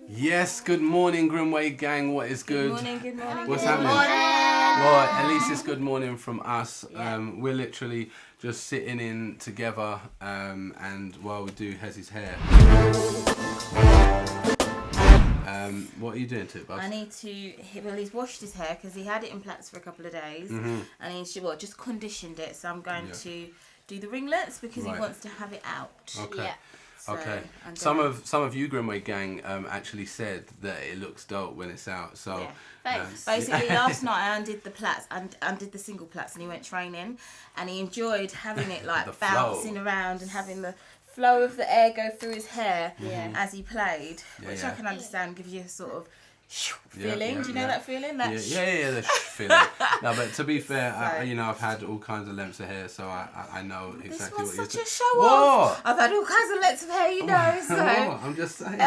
Yes, good morning, Grimwade Gang. What is good? Good morning. What's good happening? morning. Well, at least it's good morning from us. Yeah. We're literally just sitting in together, and while we do Heze'S hair. What are you doing to it, Buzz? I need to. Well, he's washed his hair because he had it in plaits for a couple of days, and he's just conditioned it. So I'm going to do the ringlets because he wants to have it out. Okay. Yeah. So Okay. Some of you Grimwade Gang actually said that it looks dope when it's out. So yeah. Thanks. Basically, last night I undid the plaits and undid the single plaits, and he went training, and he enjoyed having it like bouncing around and having the flow of the air go through his hair as he played, which I can understand gives you a sort of feeling. Do you know that feeling? That the feeling. No, but to be fair, I've had all kinds of lengths of hair, so I know exactly what you're saying. This one's such a show off. I've had all kinds of lengths of hair, you know. So I'm just saying.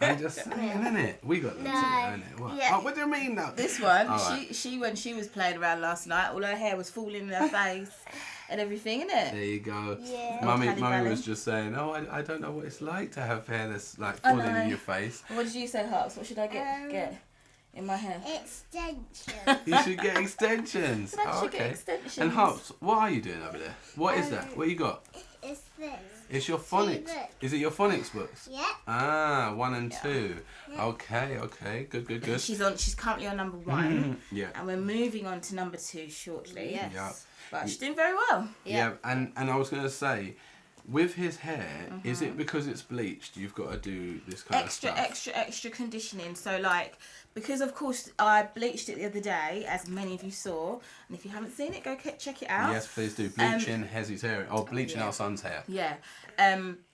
Innit? We got lengths of hair, innit? What? Yeah. Oh, what do you mean now? This one, she when she was playing around last night, all her hair was falling in her face. And everything, innit? There you go. Yeah. Mummy was just saying, I don't know what it's like to have hair that's like falling in your face. What did you say, Harps? What should I get in my hair? Extensions. You should get extensions. Get extensions. And Harps, what are you doing over there? What is that? What you got? It's this. It's your phonics. Look. Is it your phonics books? Yeah. Ah, 1 and 2. Okay. Good. She's currently on number 1. Yeah. And we're moving on to number 2 shortly. Yes. Yeah. But she's doing very well. Yeah. And I was gonna say, with his hair, is it because it's bleached? You've got to do this kind of stuff. Extra conditioning. So like, because of course I bleached it the other day, as many of you saw, and if you haven't seen it, go check it out. Yes, please do. Bleaching Heze'S hair, or bleaching our son's hair. Yeah.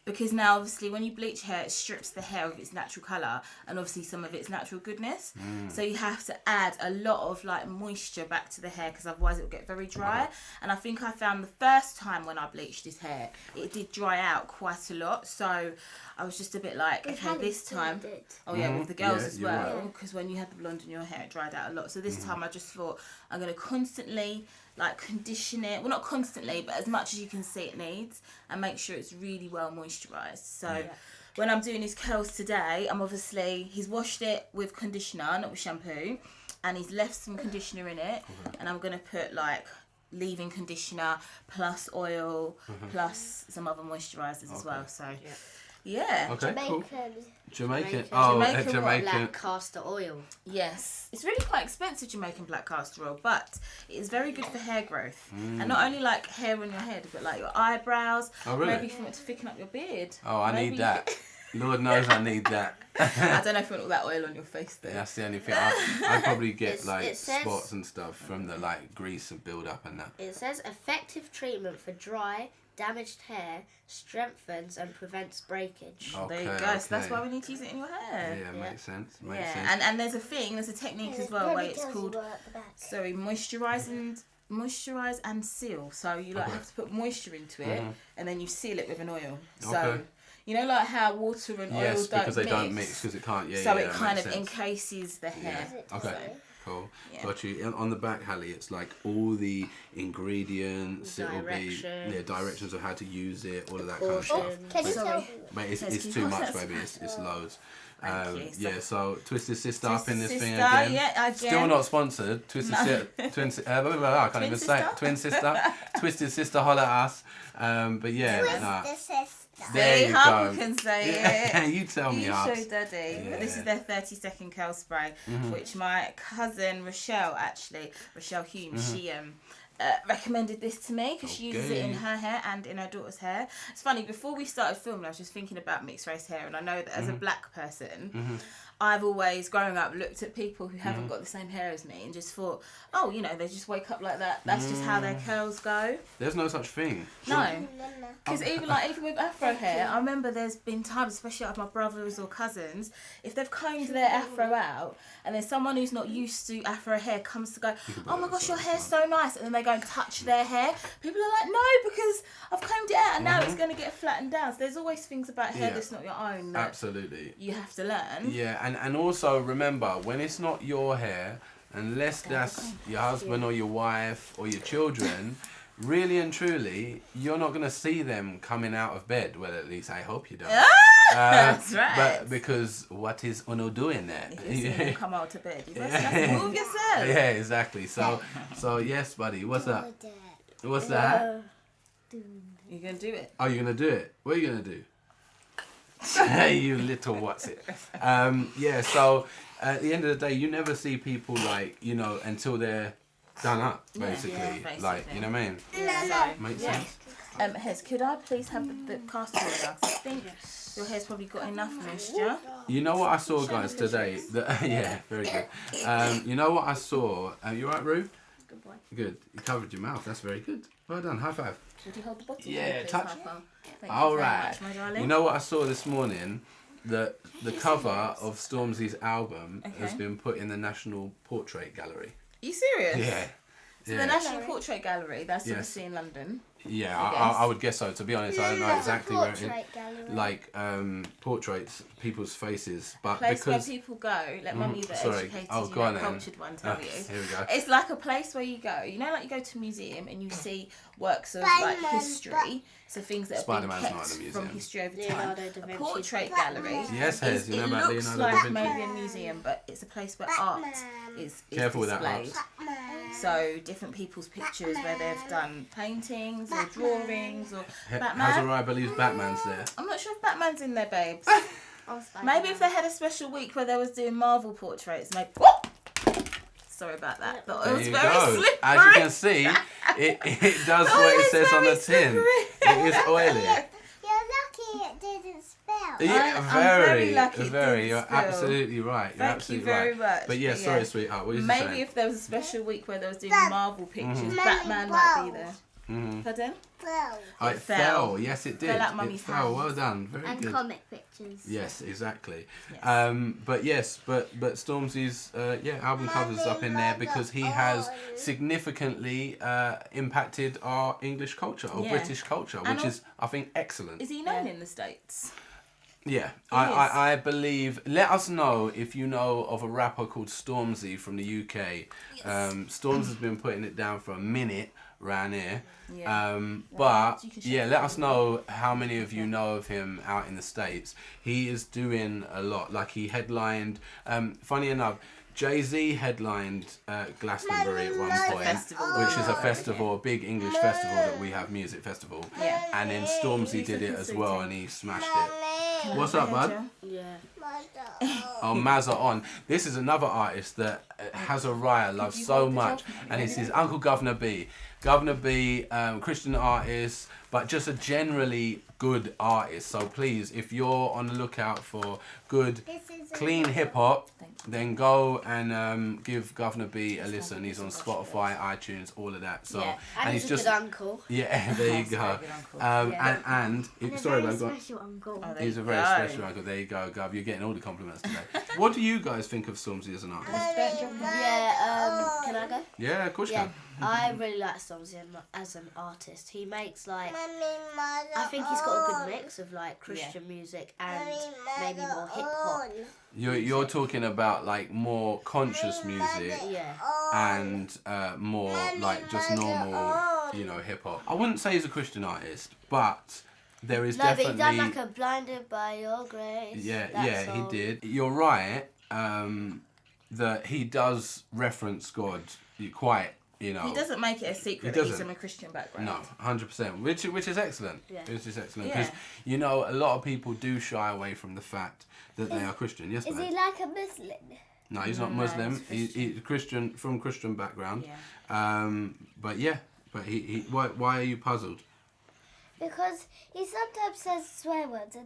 Because now obviously when you bleach hair, it strips the hair of its natural colour and obviously some of its natural goodness. So you have to add a lot of like moisture back to the hair because otherwise it will get very dry. And I think I found the first time when I bleached his hair, it did dry out quite a lot. So I was just a bit like, okay, this time. Oh yeah, with the girls as well, because when you had the blonde in your hair, it dried out a lot. So this time I just thought I'm going to constantly like condition it. Well, not constantly, but as much as you can see it needs, and make sure it's really well moisturised. So when I'm doing his curls today, he's washed it with conditioner, not with shampoo, and he's left some conditioner in it, and I'm going to put like leave-in conditioner plus oil plus some other moisturisers as well. So yeah. Okay, cool. Jamaican. Jamaican. Black castor oil. Yes. It's really quite expensive, Jamaican black castor oil, but it is very good for hair growth. And not only like hair on your head, but like your eyebrows. Oh, really? Maybe if you want to thicken up your beard. Oh, I need that. Lord knows I need that. I don't know if you want all that oil on your face though. That's the only thing. I'd probably get like spots and stuff from the like grease and build up and that. It says effective treatment for dry, damaged hair, strengthens and prevents breakage. There you go. So that's why we need to use it in your hair. Yeah, makes sense. And there's a technique as well where it's called moisturise and seal. So you like have to put moisture into it and then you seal it with an oil. So you know like how water and oil don't mix? Yes, because they don't mix because it can't. So it kind of encases the hair. Okay. Cool. Got you. On the back, Hallie, it's like all the ingredients, directions of how to use it, all of that kind of stuff. Can you tell me? Mate, it's too much, baby. It's loads. So Twisted Sister up in this thing again. again. Yeah, again. Still not sponsored. Twisted Sister. I can't even say it. Twin Sister. Twisted Sister, holler at us. But yeah, Twisted Sister. There you Harper go. can say it. You tell me, You Harps. show Daddy. Yeah. This is their 30-second curl spray, which my cousin Rochelle Humes, she recommended this to me because she uses it in her hair and in her daughter's hair. It's funny, before we started filming, I was just thinking about mixed race hair, and I know that as a black person, I've always, growing up, looked at people who haven't got the same hair as me and just thought, oh, they just wake up like that. That's just how their curls go. There's no such thing. No. Because even with afro hair, I remember there's been times, especially with my brothers or cousins, if they've combed their afro out and then someone who's not used to afro hair comes to go, oh my gosh, your hair's so nice, and then they go and touch their hair, people are like, no, because I've combed it out and now it's going to get flattened down. So there's always things about hair that's not your own that absolutely you have to learn. Yeah, and also remember, when it's not your hair, unless that's your husband or your wife or your children, really and truly, you're not going to see them coming out of bed. Well, at least I hope you don't. That's right. But because what is Uno doing there? You come out to bed. You must move yourself. Yeah, exactly. So yes, buddy. What's that? What's that? You're going to do it. Oh, you're going to do it? What are you going to do? You little what's it? Yeah, so at the end of the day, you never see people like, you know, until they're done up, basically. basically. Like, you know what I mean? Yeah. Makes sense? Hez, could I please have the castor oil now? 'Cause I think your hair's probably got enough moisture. You know what I saw, guys, today? Yeah, very good. You know what I saw? You all right, Rue? Good boy. Good. You covered your mouth. That's very good. Well done. High five. Would you hold the bottle? Yeah, please, touch. Papa? Thank All you very right. much, my darling. You know what I saw this morning? The cover of Stormzy's album has been put in the National Portrait Gallery. Are you serious? Yeah. So the National Portrait Gallery, that's obviously in London. Yeah, I would guess so. To be honest, I don't know exactly where it is. Gallery. Like portraits, people's faces, but Place because where people go. Let mummy, the educated, go on then. cultured one, tell you. Here we go. It's like a place where you go. You know, like you go to a museum and you see works of like history. So things that have been Spider-Man's not in the kept museum. from history over time. Leonardo da A Vinci. portrait gallery. Yes, Hez, you know about It looks Leonardo da like Vinci. maybe a museum, but it's a place where art is Careful with that, displayed. Arps. So different people's pictures where they've done paintings or drawings or How's Batman. alright? Believes Batman's there. I'm not sure if Batman's in there, babes. Oh, Maybe if they had a special week where they was doing Marvel portraits, maybe. Sorry about that, but it There was you very go. slippery. As you can see, it does what it says on the tin. It is oily. You're lucky it didn't spill. Yeah, I'm very, very lucky it very. didn't You're spill. absolutely right. You're Thank you absolutely very right. much. But yeah, But sorry, yeah. sweetheart. What was you Maybe saying? if there was a special week where they was doing Marvel pictures, Mm-hmm. Batman might be there. Mhm. Pardon? Oh, it fell. Yes, it did. Fell out It mummy's fell. hand. Well done. Very And good. comic pictures. Yes, exactly. Yes. But yes, but Stormzy's album covers up in there because he has significantly impacted our English culture or Yeah. British culture, And which is I think excellent. Is he known in the States? Yeah, He is. I believe. Let us know if you know of a rapper called Stormzy from the UK. Stormzy's been putting it down for a minute round here. Yeah. But you can yeah, check let it us know how many of you know of him out in the States. He is doing a lot. Like he headlined. Funny enough, Jay-Z headlined Glastonbury at one point, festival. which is a festival, a big English festival that we have, music festival. Yeah. And then Stormzy did it as well, and he smashed it. What's up, bud? Yeah. Oh, Mazza On. This is another artist that Heze'S loves you so hold the much, judgment? and it's his Uncle Governor B. Governor B, Christian artist, but just a generally good artist. So please, if you're on the lookout for good, clean hip hop, then go and give Governor B a listen. He's on Spotify, iTunes, all of that. So Yeah. And he's he's just a good uncle. yeah, there you He's a go. very good uncle. Yeah. Sorry, babe, go on. special uncle. Oh, there He's you a very go. special uncle. There you go, Gov. You're getting all the compliments today. What do you guys think of Stormzy as an artist? Yeah, can I go? Yeah, of course you Yeah, can. I really like Stormzy as an artist. He makes like, I think he's got a good mix of like Christian music and maybe more hip hop. You're talking about like more conscious music Yeah. and more like just normal, you know, hip hop. I wouldn't say he's a Christian artist, but there is No, but he definitely. done like a Blinded by Your Grace. Yeah, that yeah, song. he did. You're right. That he does reference God quite, you know. He doesn't make it a secret He that he's doesn't. from a Christian background. No, 100%, which is excellent. Yeah. Which is excellent Yeah. because you know a lot of people do shy away from the fact that they are Christian. Yes, Is babe? he like a Muslim? No, he's not No, Muslim. he's He's Christian from Christian background. Yeah. But yeah, but he why are you puzzled? Because he sometimes says swear words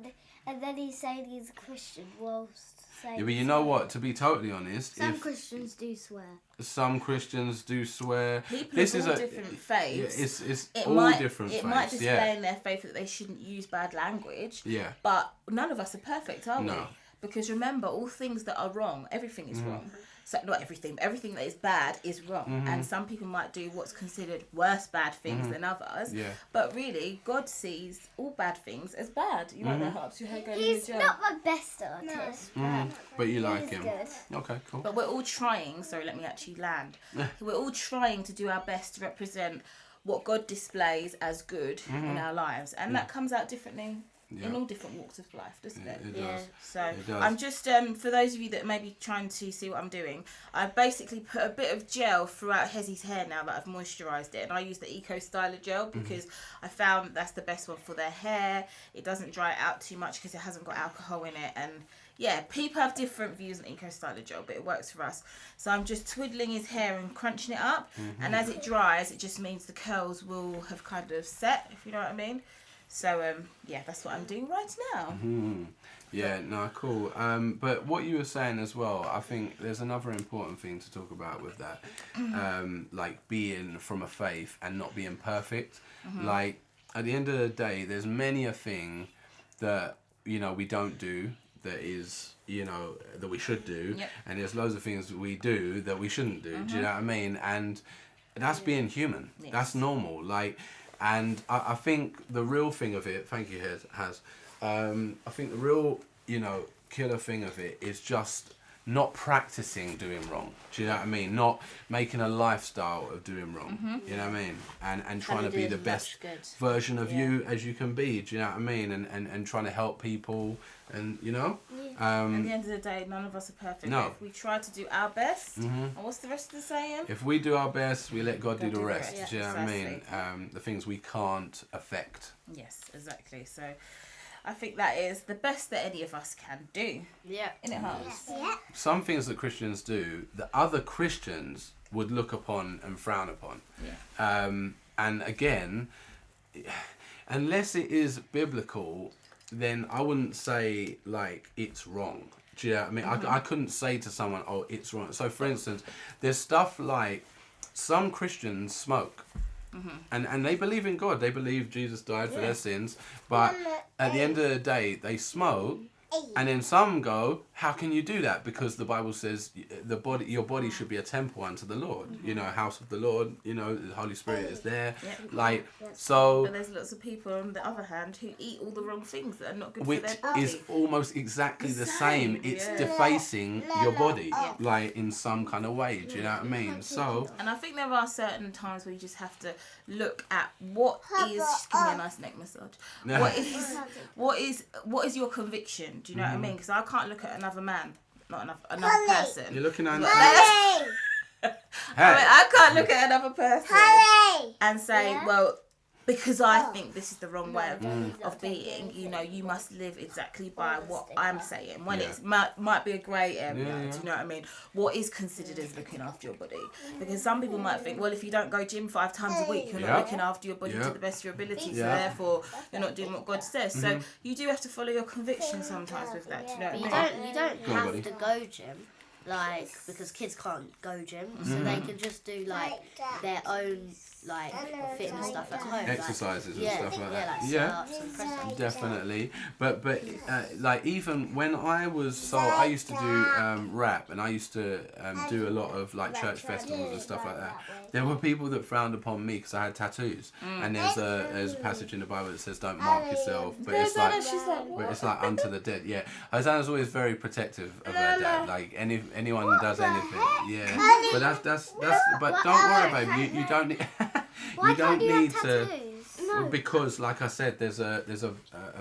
and then he's saying he's a Christian whilst saying. Yeah, but you know what? To be totally honest, Some if Christians do swear. some Christians do swear, People this of is all a different yeah, faiths. it's It all might, different it faiths. might display yeah, in their faith that they shouldn't use bad language. yeah. But none of us are perfect, are we? No. Because remember, all things that are wrong, everything is wrong. So not everything, but everything that is bad is wrong. And some people might do what's considered worse bad things than others. Yeah. But really, God sees all bad things as bad. You want their hearts, your hair going in He's the not my best artist, But you like he's him. good. Okay, cool. But we're all trying, sorry, let me actually land. We're all trying to do our best to represent what God displays as good in our lives. And that comes out differently in all different walks of life, doesn't it? It does. So It does. I'm just for those of you that may be trying to see what I'm doing, I basically put a bit of gel throughout Heze'S hair now that I've moisturised it, and I use the Eco Styler gel because I found that's the best one for their hair. It doesn't dry it out too much because it hasn't got alcohol in it, and yeah, people have different views on Eco Styler gel, but it works for us. So I'm just twiddling his hair and crunching it up, and as it dries, it just means the curls will have kind of set, if you know what I mean. So yeah, that's what I'm doing right now. Yeah, no, cool. But what you were saying as well, I think there's another important thing to talk about with that, like being from a faith and not being perfect. Like at the end of the day, there's many a thing that we don't do that is that we should do, and there's loads of things that we do that we shouldn't do. Do you know what I mean? And that's being human. Yes. That's normal. Like. And I think the real thing of it, thank you, Hez. I think the real, killer thing of it is just not practicing doing wrong. Do you know what I mean? Not making a lifestyle of doing wrong. You know what I mean? And trying to be the best version of you as you can be. Do you know what I mean? And trying to help people. And at the end of the day, none of us are perfect. No. But if we try to do our best, and what's the rest of the saying? if we do our best, we let God do the do the rest. rest. Do you know what I mean? Exactly. The things we can't affect. Yes, exactly. So I think that is the best that any of us can do. Yeah. Isn't it, Hans? Yeah. Some things that Christians do that other Christians would look upon and frown upon. Yeah. And again, unless it is biblical, then I wouldn't say like it's wrong. Do you know what I mean? I couldn't say to someone, oh, it's wrong. So for instance, there's stuff like some Christians smoke. And they believe in God. They believe Jesus died for their sins. But at the end of the day, they smoke. And then some go, how can you do that? Because the Bible says your body should be a temple unto the Lord. House of the Lord. The Holy Spirit is there. Like, so. But there's lots of people on the other hand who eat all the wrong things that are not good for their body. Which is almost exactly the same. It's defacing your body, like in some kind of way. Do you know what I mean? So. And I think there are certain times where you just have to look at what is. Just give me a nice neck massage. What is your conviction? Do you know what I mean? Because I can't look at another man, not another person. You're looking at. I can't look at another person and say, well, because I think this is the wrong way of being, you must live exactly by what I'm saying. When it might be a grey area, do you know what I mean? What is considered as looking after your body? Because some people might think, well, if you don't go gym 5 times a week, you're not looking after your body to the best of your ability, so therefore you're not doing what God says. So you do have to follow your conviction sometimes with that, do you know what I mean? You don't have to go gym. Like, because kids can't go gym, so they can just do like their own fitness stuff at home, Exercises and stuff like that. Like sit-ups and press-ups. Definitely. But like even when I used to do rap, and I used to do a lot of like church festivals and stuff like that. There were people that frowned upon me because I had tattoos, and there's a passage in the Bible that says don't mark yourself, but it's like unto the dead. Yeah, Hosanna's always very protective of her dad. Like, and if anyone does anything, but that's. But don't worry, babe. You don't need. You don't need to. Well, because, like I said, there's a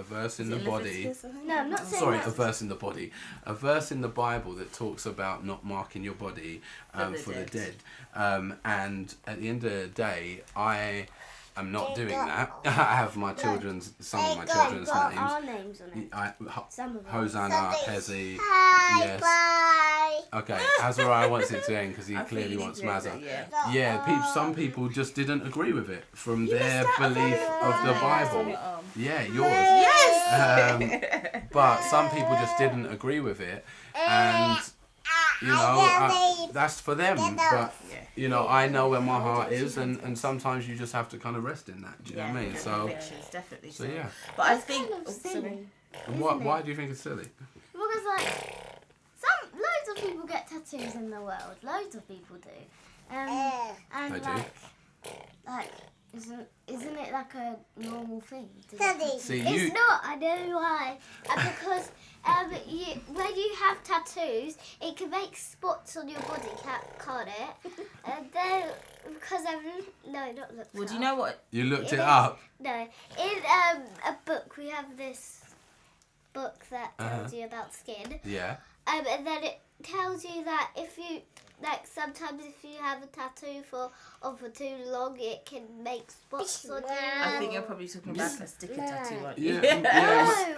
verse in the body. No, I'm not saying Sorry, that. a verse in the body. A verse in the Bible that talks about not marking your body for the dead. And at the end of the day, I am not doing that. I have some of my children's names. Our names on it. Some of them. Hosanna, Heze'S. Yes. Bye. Okay, Azariah wants it to end because he clearly wants Mazza. Some people just didn't agree with it from their belief of the Bible. Yeah, yours. Yes! But some people just didn't agree with it, and that's for them. But I know where my heart is, and sometimes you just have to kind of rest in that. Do you know what I mean? So, definitely. so yeah. But I think. And why do you think it's silly? Because loads of people get tattoos in the world. Loads of people do. And They do. like Isn't it like a normal thing? See, It's not. I know why. Because when you have tattoos, it can make spots on your body, can't it? And then because not looked. Well, do you know what? You looked it up. No, in a book we have this book that tells you about skin. Yeah. And then it tells you that if you sometimes if you have a tattoo for too long, it can make spots on you. I think you're probably talking about a sticker tattoo, aren't you?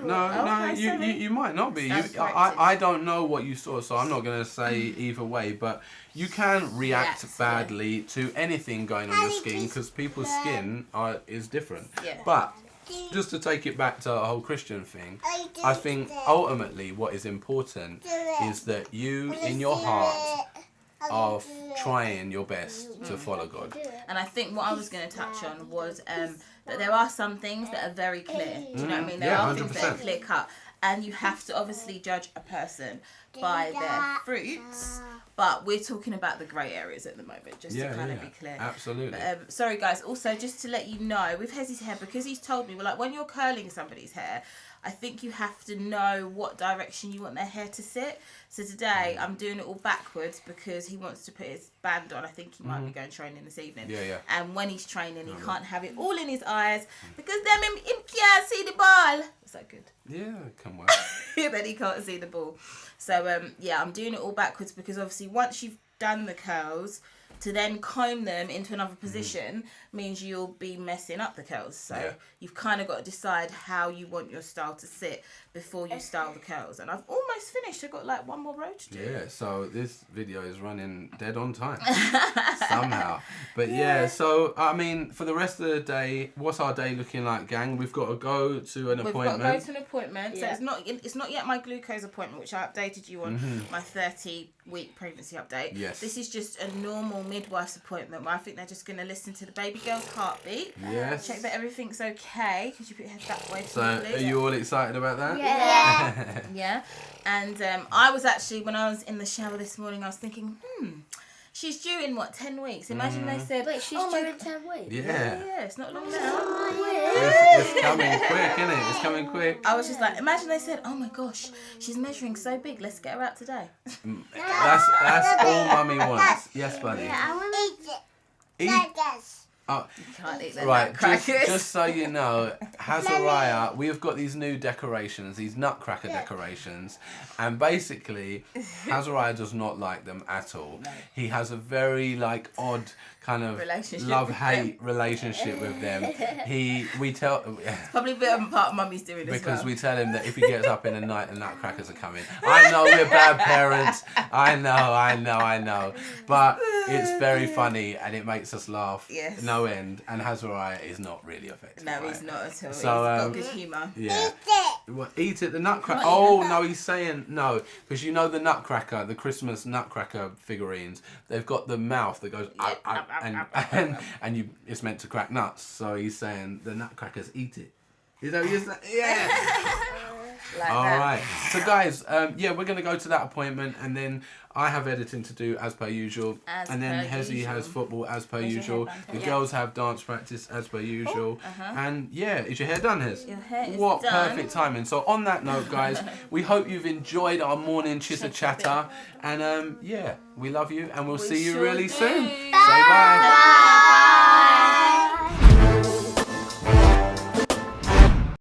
No, you might not be. I don't know what you saw, so I'm not going to say either way, but you can react badly to anything going on your skin because people's skin is different. Yeah. But just to take it back to a whole Christian thing, I think ultimately what is important is that you, in your heart, are trying your best to follow God. And I think what I was going to touch on was that there are some things that are very clear. Do you know what I mean? There are things that are clear cut. And you have to obviously judge a person by their fruits. But we're talking about the grey areas at the moment, just to kind of be clear. Absolutely. But, sorry, guys. Also, just to let you know, with Heze'S hair, because he's told me, when you're curling somebody's hair, I think you have to know what direction you want their hair to sit. So today, I'm doing it all backwards because he wants to put his band on. I think he might be going training this evening. Yeah. And when he's training, he can't have it all in his eyes because then him can't see the ball. Is that good? Yeah, come on. Then he can't see the ball. So, I'm doing it all backwards because obviously once you've done the curls, to then comb them into another position means you'll be messing up the curls. So you've kind of got to decide how you want your style to sit before you style the curls. And I've almost finished. I've got like one more row to do. Yeah, so this video is running dead on time somehow. But so I mean, for the rest of the day, what's our day looking like, gang? We've got to go to an appointment. We've got to go to an appointment. So it's not yet my glucose appointment, which I updated you on my 30-week pregnancy update. Yes. This is just a normal midwife's appointment where I think they're just going to listen to the baby girl's heartbeat. Yes. Check that everything's okay. Could you put your head that way? So are you all excited about that? Yeah. Yeah. And I was actually, when I was in the shower this morning, I was thinking, she's due in 10 weeks? Imagine they said, Wait, she's due in 10 weeks? Yeah. It's not long now. It's coming quick, isn't it? It's coming quick. I was just like, imagine they said, oh my gosh, she's measuring so big, let's get her out today. That's all Mummy wants. Yes, buddy. Yeah, I want to Eat. Oh, You can't eat them right, nutcrackers. just so you know, Heze'S, we've got these new decorations, these nutcracker decorations, and basically, Heze'S does not like them at all. No. He has a very odd kind of Relationship love-hate relationship with them. We tell Probably a bit of part of Mummy's doing as because well. we tell him that if he gets up in the night, the nutcrackers are coming. I know we're bad parents. I know. But it's very funny and it makes us laugh. Yes. No end. And Heze'S is not really affected. No, by he's it. not at all. So, He's got good humour. Yeah. Well, eat it. The nutcracker. Oh no, he's saying no because you know the nutcracker, the Christmas nutcracker figurines. They've got the mouth that goes and you. It's meant to crack nuts. So he's saying the nutcrackers eat it. Is that what you're saying? Yeah. Like All that. right. So guys, we're gonna go to that appointment, and then I have editing to do as per usual, and then Heze'S has football as per usual. The girls have dance practice as per usual, and is your hair done, Hez? Your hair is What done. perfect timing. So on that note, guys, we hope you've enjoyed our morning chitter chatter, and we love you, and we'll see you sure really do. soon. Say Bye. bye.